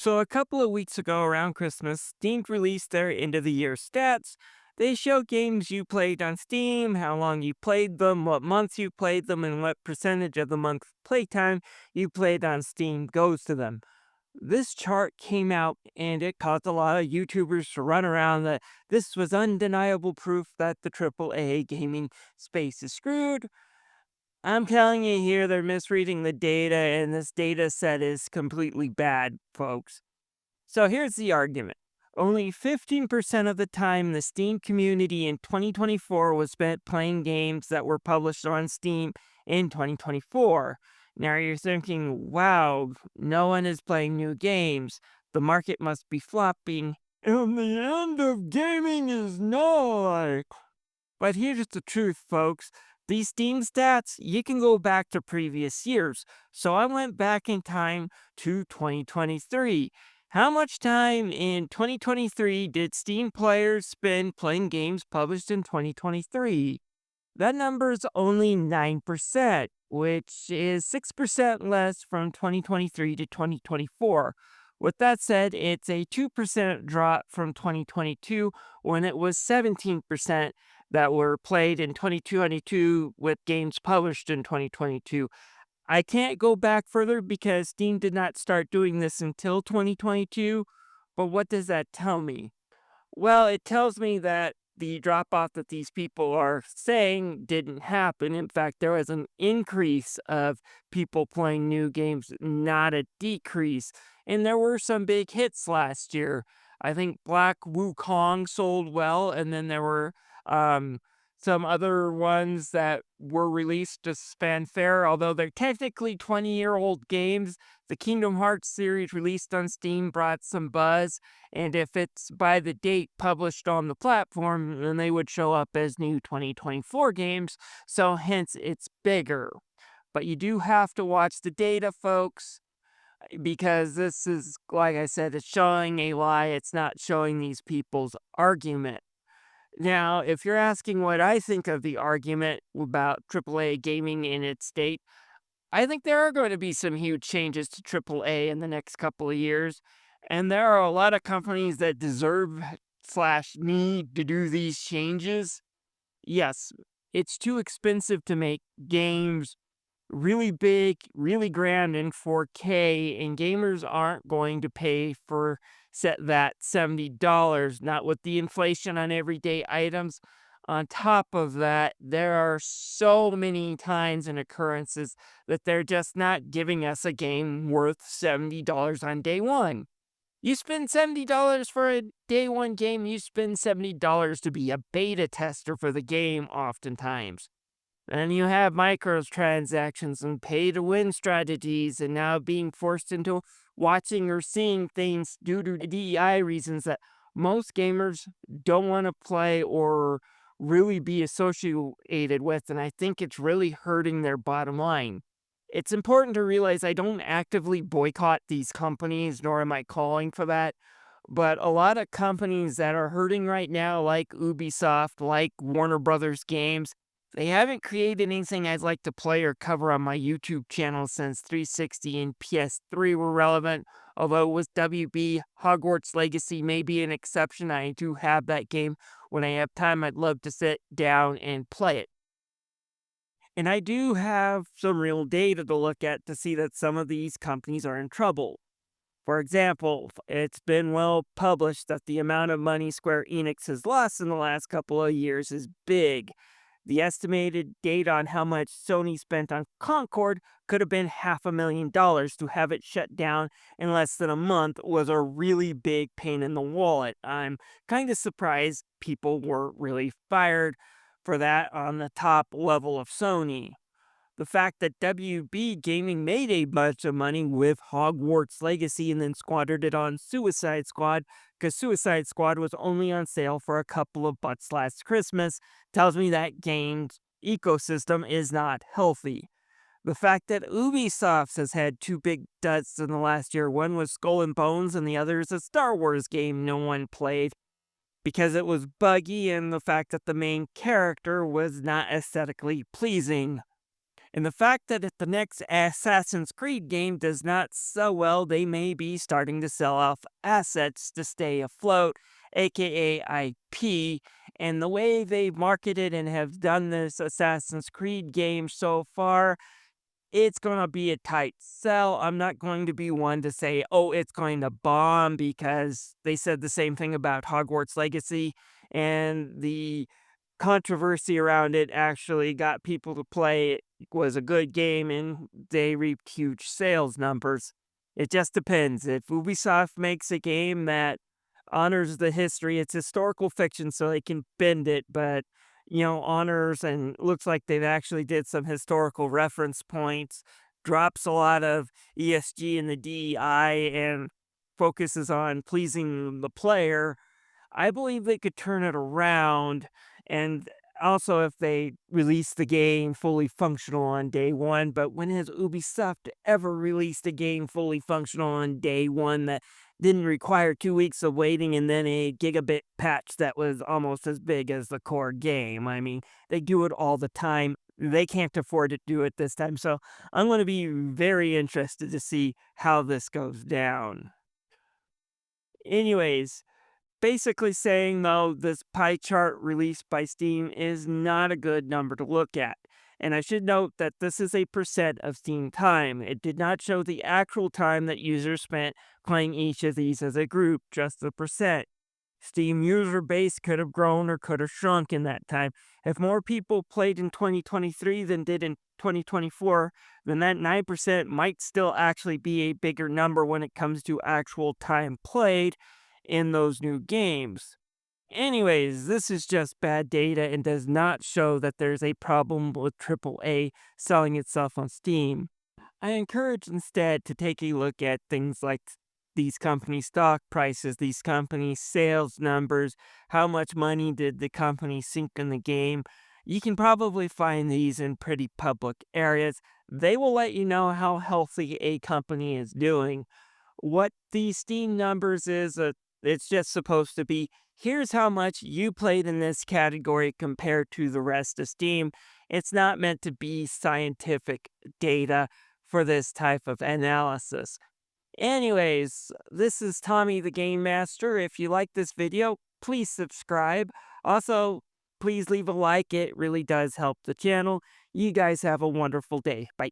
So a couple of weeks ago around Christmas, Steam released their end of the year stats. They show games you played on Steam, how long you played them, what months you played them, and what percentage of the month's playtime you played on Steam goes to them. This chart came out and it caused a lot of YouTubers to run around that this was undeniable proof that the AAA gaming space is screwed. I'm telling you here, they're misreading the data, and this data set is completely bad, folks. So here's the argument. Only 15% of the time the Steam community in 2024 was spent playing games that were published on Steam in 2024. Now you're thinking, wow, no one is playing new games. The market must be flopping. And the end of gaming is nigh. But here's the truth, folks. These Steam stats, you can go back to previous years. So I went back in time to 2023. How much time in 2023 did Steam players spend playing games published in 2023? That number is only 9%, which is 6% less from 2023 to 2024. With that said, it's a 2% drop from 2022 when it was 17% that were played in 2022 with games published in 2022. I can't go back further because Steam did not start doing this until 2022. But what does that tell me? Well, it tells me that the drop off that these people are saying didn't happen. In fact, there was an increase of people playing new games, not a decrease. And there were some big hits last year. I think Black WuKong sold well, and then there were um, some other ones that were released to fanfare, although they're technically 20-year-old games. The Kingdom Hearts series released on Steam brought some buzz, and if it's by the date published on the platform, then they would show up as new 2024 games, so hence it's bigger. But you do have to watch the data, folks, because this is, like I said, it's showing a lie. It's not showing these people's argument. Now, if you're asking what I think of the argument about AAA gaming in its state, I think there are going to be some huge changes to AAA in the next couple of years. And there are a lot of companies that deserve slash need to do these changes. Yes, it's too expensive to make games really big, really grand in 4K, and gamers aren't going to pay for set that $70, not with the inflation on everyday items. On top of that, there are so many times and occurrences that they're just not giving us a game worth $70 on day one. You spend $70 for a day one game, you spend $70 to be a beta tester for the game, oftentimes. And you have microtransactions and pay to win strategies, and now being forced into watching or seeing things due to DEI reasons that most gamers don't want to play or really be associated with. And I think it's really hurting their bottom line. It's important to realize I don't actively boycott these companies, nor am I calling for that. But a lot of companies that are hurting right now, like Ubisoft, like Warner Brothers Games, they haven't created anything I'd like to play or cover on my YouTube channel since 360 and PS3 were relevant. Although with WB, Hogwarts Legacy may be an exception. I do have that game. When I have time, I'd love to sit down and play it. And I do have some real data to look at to see that some of these companies are in trouble. For example, it's been well published that the amount of money Square Enix has lost in the last couple of years is big. The estimated data on how much Sony spent on Concord could have been $500,000. To have it shut down in less than a month was a really big pain in the wallet. I'm kind of surprised people were really fired for that on the top level of Sony. The fact that WB Gaming made a bunch of money with Hogwarts Legacy and then squandered it on Suicide Squad, because Suicide Squad was only on sale for a couple of bucks last Christmas, tells me that game's ecosystem is not healthy. The fact that Ubisoft has had two big duds in the last year, one was Skull and Bones and the other is a Star Wars game no one played because it was buggy, and the fact that the main character was not aesthetically pleasing. And the fact that if the next Assassin's Creed game does not sell well, they may be starting to sell off assets to stay afloat, aka IP. And the way they've marketed and have done this Assassin's Creed game so far, it's gonna be a tight sell. I'm not going to be one to say, "Oh, it's going to bomb," because they said the same thing about Hogwarts Legacy, and the controversy around it actually got people to play. It was a good game, and they reaped huge sales numbers. It just depends. If Ubisoft makes a game that honors the history, it's historical fiction, so they can bend it, but honors and looks like they've actually did some historical reference points, drops a lot of ESG and the DEI, and focuses on pleasing the player. I believe they could turn it around. And also, if they release the game fully functional on day one. But when has Ubisoft ever released a game fully functional on day one that didn't require 2 weeks of waiting and then a gigabit patch that was almost as big as the core game? I mean, they do it all the time. They can't afford to do it this time. So I'm going to be very interested to see how this goes down. Anyways, basically saying, though, this pie chart released by Steam is not a good number to look at. And I should note that this is a percent of Steam time. It did not show the actual time that users spent playing each of these as a group, just the percent. Steam user base could have grown or could have shrunk in that time. If more people played in 2023 than did in 2024, then that 9% might still actually be a bigger number when it comes to actual time played in those new games. Anyways, this is just bad data and does not show that there's a problem with AAA selling itself on Steam. I encourage instead to take a look at things like these company stock prices, these company sales numbers, how much money did the company sink in the game. You can probably find these in pretty public areas. They will let you know how healthy a company is doing. What these Steam numbers is, it's just supposed to be, here's how much you played in this category compared to the rest of Steam. It's not meant to be scientific data for this type of analysis. Anyways, this is Tommy the Game Master. If you like this video, please subscribe. Also, please leave a like. It really does help the channel. You guys have a wonderful day. Bye.